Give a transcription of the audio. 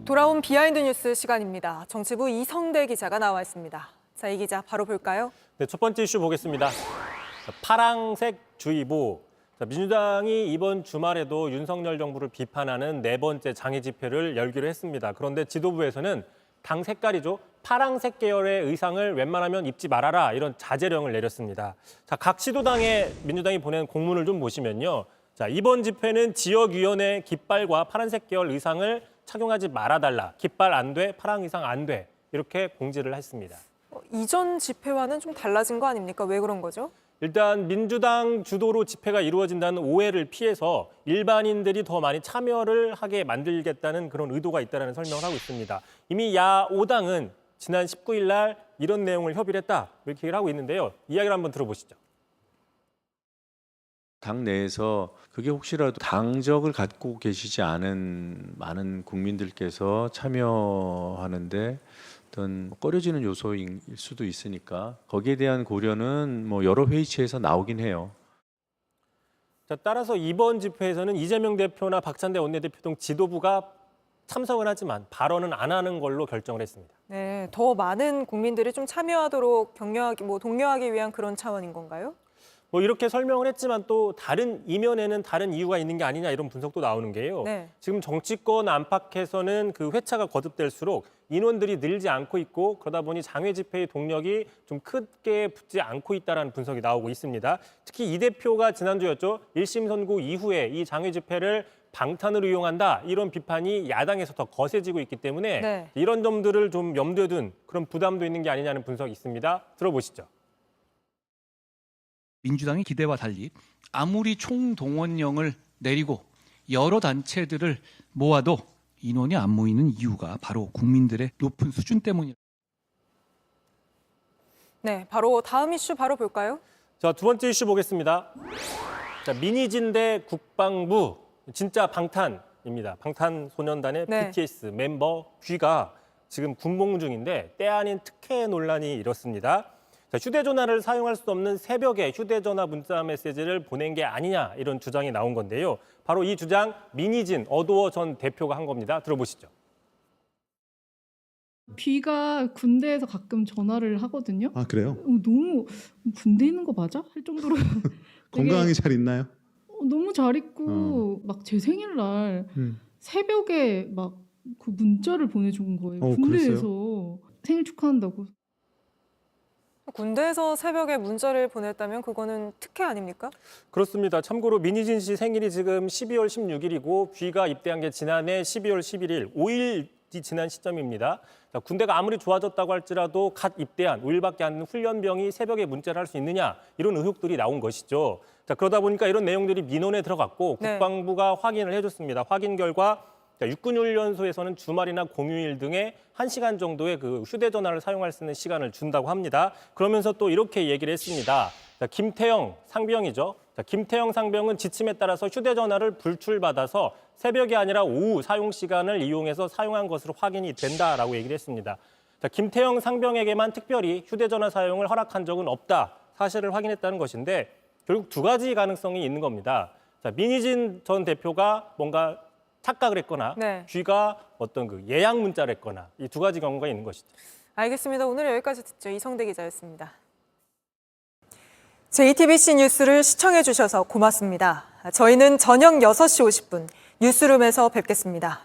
돌아온 비하인드 뉴스 시간입니다. 정치부 이성대 기자가 나와 있습니다. 자, 이 기자 바로 볼까요? 네, 첫 번째 이슈 보겠습니다. 파랑색 주의보. 민주당이 이번 주말에도 윤석열 정부를 비판하는 네 번째 장애 집회를 열기로 했습니다. 그런데 지도부에서는 당 색깔이죠. 파랑색 계열의 의상을 웬만하면 입지 말아라, 이런 자제령을 내렸습니다. 자, 각 시도당에 민주당이 보낸 공문을 좀 보시면요. 자, 이번 집회는 지역위원회 깃발과 파란색 계열 의상을 착용하지 말아달라. 깃발 안 돼, 파랑 의상 안 돼. 이렇게 공지를 했습니다. 이전 집회와는 좀 달라진 거 아닙니까? 왜 그런 거죠? 일단 민주당 주도로 집회가 이루어진다는 오해를 피해서 일반인들이 더 많이 참여를 하게 만들겠다는 그런 의도가 있다는 설명을 하고 있습니다. 이미 야 5당은 지난 19일 날 이런 내용을 협의를 했다, 이렇게 얘기를 하고 있는데요. 이야기를 한번 들어보시죠. 당 내에서 그게 혹시라도 당적을 갖고 계시지 않은 많은 국민들께서 참여하는데 어떤 꺼려지는 요소일 수도 있으니까 거기에 대한 고려는 여러 회의체에서 나오긴 해요. 자, 따라서 이번 집회에서는 이재명 대표나 박찬대 원내대표 등 지도부가 참석을 하지만 발언은 안 하는 걸로 결정을 했습니다. 네, 더 많은 국민들이 좀 참여하도록 독려하기 위한 그런 차원인 건가요? 이렇게 설명을 했지만 또 다른 이면에는 다른 이유가 있는 게 아니냐, 이런 분석도 나오는 게요. 네. 지금 정치권 안팎에서는 그 회차가 거듭될수록 인원들이 늘지 않고 있고, 그러다 보니 장외 집회의 동력이 좀 크게 붙지 않고 있다는 분석이 나오고 있습니다. 특히 이 대표가 지난주였죠. 1심 선고 이후에 이 장외 집회를 방탄으로 이용한다, 이런 비판이 야당에서 더 거세지고 있기 때문에 네. 이런 점들을 좀 염두에 둔 그런 부담도 있는 게 아니냐는 분석이 있습니다. 들어보시죠. 민주당의 기대와 달리 아무리 총동원령을 내리고 여러 단체들을 모아도 인원이 안 모이는 이유가 바로 국민들의 높은 수준 때문이다. 네, 바로 다음 이슈 바로 볼까요? 자, 두 번째 이슈 보겠습니다. 자, 민희진 대 국방부, 진짜 방탄입니다. 방탄소년단의 네. BTS 멤버 뷔가 지금 군복 중인데 때 아닌 특혜 논란이 일었습니다. 자, 휴대전화를 사용할 수 없는 새벽에 휴대전화 문자 메시지를 보낸 게 아니냐, 이런 주장이 나온 건데요. 바로 이 주장 민희진 어도어 전 대표가 한 겁니다. 들어보시죠. 뷔가 군대에서 가끔 전화를 하거든요. 아, 그래요? 너무 군대 있는 거 맞아? 할 정도로 건강하게 잘 있나요? 너무 잘 있고 막 제 생일날 새벽에 막 그 문자를 보내준 거예요. 군대에서 그랬어요? 생일 축하한다고. 군대에서 새벽에 문자를 보냈다면 그거는 특혜 아닙니까? 그렇습니다. 참고로 민희진 씨 생일이 지금 12월 16일이고 뷔가 입대한 게 지난해 12월 11일, 5일이 지난 시점입니다. 자, 군대가 아무리 좋아졌다고 할지라도 갓 입대한 5일밖에 안 된 훈련병이 새벽에 문자를 할 수 있느냐, 이런 의혹들이 나온 것이죠. 자, 그러다 보니까 이런 내용들이 민원에 들어갔고 네. 국방부가 확인을 해줬습니다. 확인 결과 육군훈련소에서는 주말이나 공휴일 등에 1시간 정도의 그 휴대전화를 사용할 수 있는 시간을 준다고 합니다. 그러면서 또 이렇게 얘기를 했습니다. 자, 김태형 상병이죠. 자, 김태형 상병은 지침에 따라서 휴대전화를 불출받아서 새벽이 아니라 오후 사용 시간을 이용해서 사용한 것으로 확인이 된다라고 얘기를 했습니다. 자, 김태형 상병에게만 특별히 휴대전화 사용을 허락한 적은 없다, 사실을 확인했다는 것인데 결국 두 가지 가능성이 있는 겁니다. 자, 민희진 전 대표가 뭔가 착각을 했거나 네. 뷔가 어떤 그 예약 문자를 했거나, 이 두 가지 경우가 있는 것이죠. 알겠습니다. 오늘 여기까지 듣죠. 이성대 기자였습니다. JTBC 뉴스를 시청해 주셔서 고맙습니다. 저희는 저녁 6시 50분 뉴스룸에서 뵙겠습니다.